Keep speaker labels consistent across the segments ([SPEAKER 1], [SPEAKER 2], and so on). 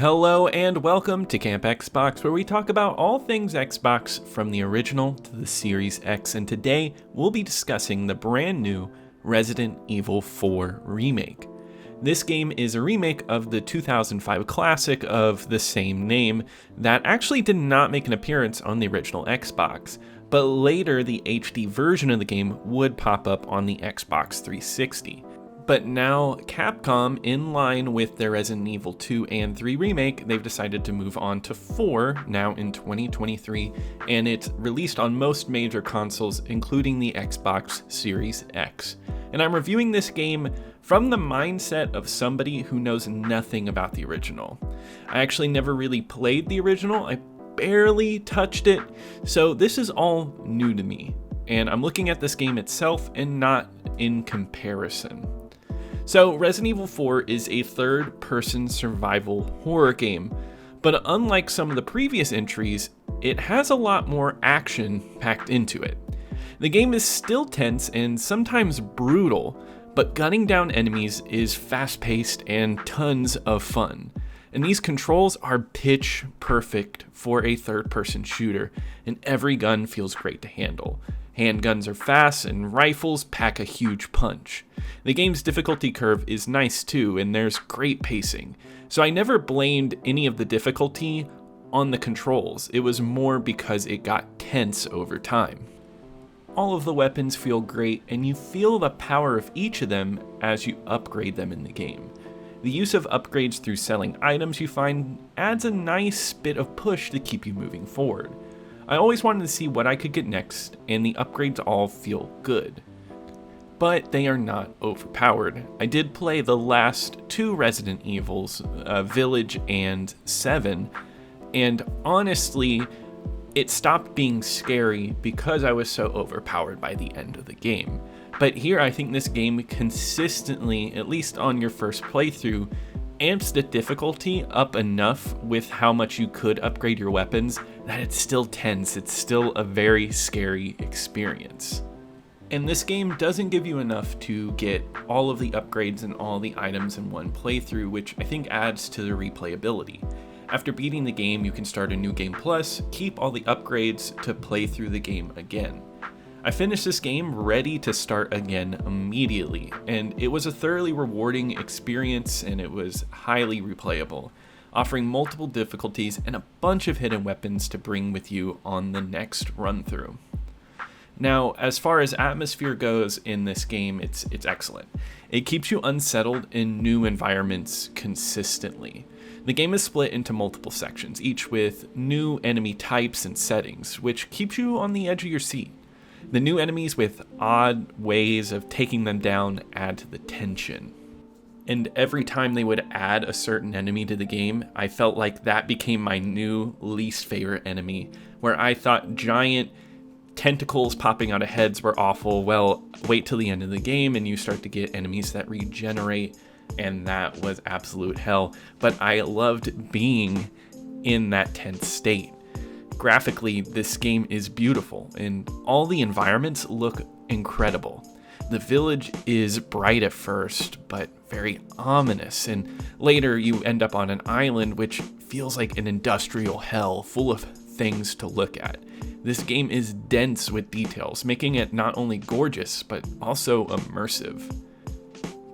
[SPEAKER 1] Hello and welcome to Camp Xbox, where we talk about all things Xbox from the original to the Series X, and today we'll be discussing the brand new Resident Evil 4 Remake. This game is a remake of the 2005 classic of the same name that actually did not make an appearance on the original Xbox, but later the HD version of the game would pop up on the Xbox 360. But now Capcom, in line with their Resident Evil 2 and 3 remake, they've decided to move on to 4 now in 2023, and it's released on most major consoles, including the Xbox Series X. And I'm reviewing this game from the mindset of somebody who knows nothing about the original. I actually never really played the original, I barely touched it, so this is all new to me. And I'm looking at this game itself and not in comparison. So Resident Evil 4 is a third-person survival horror game, but unlike some of the previous entries, it has a lot more action packed into it. The game is still tense and sometimes brutal, but gunning down enemies is fast-paced and tons of fun. And these controls are pitch perfect for a third-person shooter, and every gun feels great to handle. Handguns are fast, and rifles pack a huge punch. The game's difficulty curve is nice too, and there's great pacing. So I never blamed any of the difficulty on the controls. It was more because it got tense over time. All of the weapons feel great, and you feel the power of each of them as you upgrade them in the game. The use of upgrades through selling items you find adds a nice bit of push to keep you moving forward. I always wanted to see what I could get next, and the upgrades all feel good. But they are not overpowered. I did play the last two Resident Evils, Village and 7, and honestly, it stopped being scary because I was so overpowered by the end of the game. But here I think this game consistently, at least on your first playthrough, amps the difficulty up enough with how much you could upgrade your weapons that it's still tense, it's still a very scary experience. And this game doesn't give you enough to get all of the upgrades and all the items in one playthrough, which I think adds to the replayability. After beating the game, you can start a new game plus, keep all the upgrades to play through the game again. I finished this game ready to start again immediately, and it was a thoroughly rewarding experience, and it was highly replayable, offering multiple difficulties and a bunch of hidden weapons to bring with you on the next run through. Now, as far as atmosphere goes in this game, it's excellent. It keeps you unsettled in new environments consistently. The game is split into multiple sections, each with new enemy types and settings, which keeps you on the edge of your seat. The new enemies with odd ways of taking them down add to the tension. And every time they would add a certain enemy to the game, I felt like that became my new least favorite enemy, where I thought giant tentacles popping out of heads were awful. Well, wait till the end of the game and you start to get enemies that regenerate, and that was absolute hell. But I loved being in that tense state. Graphically, this game is beautiful, and all the environments look incredible. The village is bright at first, but very ominous, and later you end up on an island which feels like an industrial hell full of things to look at. This game is dense with details, making it not only gorgeous, but also immersive.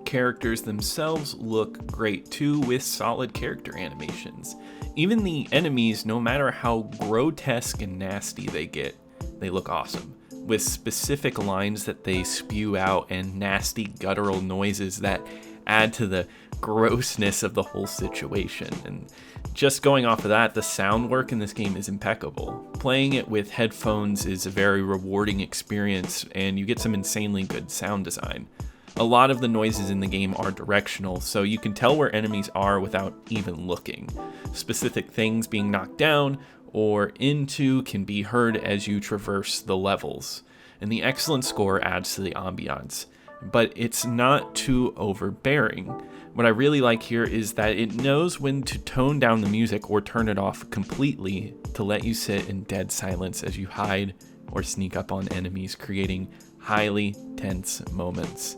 [SPEAKER 1] Characters themselves look great too, with solid character animations. Even the enemies, no matter how grotesque and nasty they get, they look awesome, with specific lines that they spew out and nasty guttural noises that add to the grossness of the whole situation. And just going off of that, the sound work in this game is impeccable. Playing it with headphones is a very rewarding experience, and you get some insanely good sound design. A lot of the noises in the game are directional, so you can tell where enemies are without even looking. Specific things being knocked down or into can be heard as you traverse the levels. And the excellent score adds to the ambiance, but it's not too overbearing. What I really like here is that it knows when to tone down the music or turn it off completely to let you sit in dead silence as you hide or sneak up on enemies, creating highly tense moments.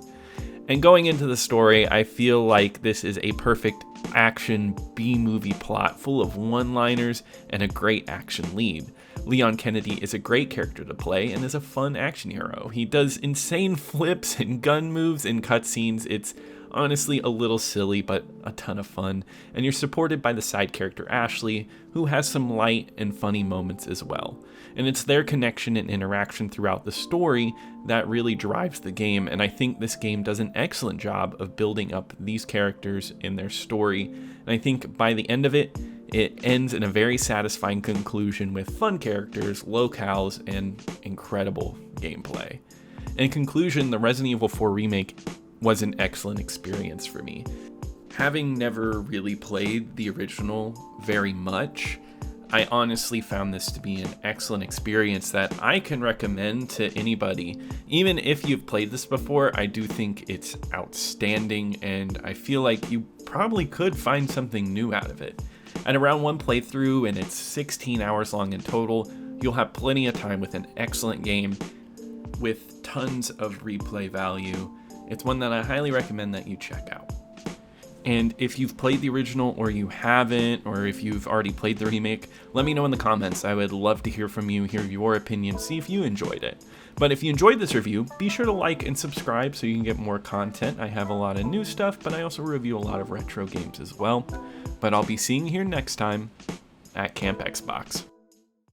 [SPEAKER 1] And going into the story, I feel like this is a perfect action B-movie plot full of one-liners and a great action lead. Leon Kennedy is a great character to play and is a fun action hero. He does insane flips and gun moves in cutscenes. It's honestly a little silly, but a ton of fun. And you're supported by the side character Ashley, who has some light and funny moments as well. And it's their connection and interaction throughout the story that really drives the game, and I think this game does an excellent job of building up these characters in their story. And I think by the end of it, it ends in a very satisfying conclusion with fun characters, locales, and incredible gameplay. In conclusion, the Resident Evil 4 Remake was an excellent experience for me. Having never really played the original very much, I honestly found this to be an excellent experience that I can recommend to anybody. Even if you've played this before, I do think it's outstanding, and I feel like you probably could find something new out of it. At around one playthrough, and it's 16 hours long in total, you'll have plenty of time with an excellent game with tons of replay value. It's one that I highly recommend that you check out. And if you've played the original or you haven't, or if you've already played the remake, let me know in the comments. I would love to hear from you, hear your opinion, see if you enjoyed it. But if you enjoyed this review, be sure to like and subscribe so you can get more content. I have a lot of new stuff, but I also review a lot of retro games as well. But I'll be seeing you here next time at Camp Xbox.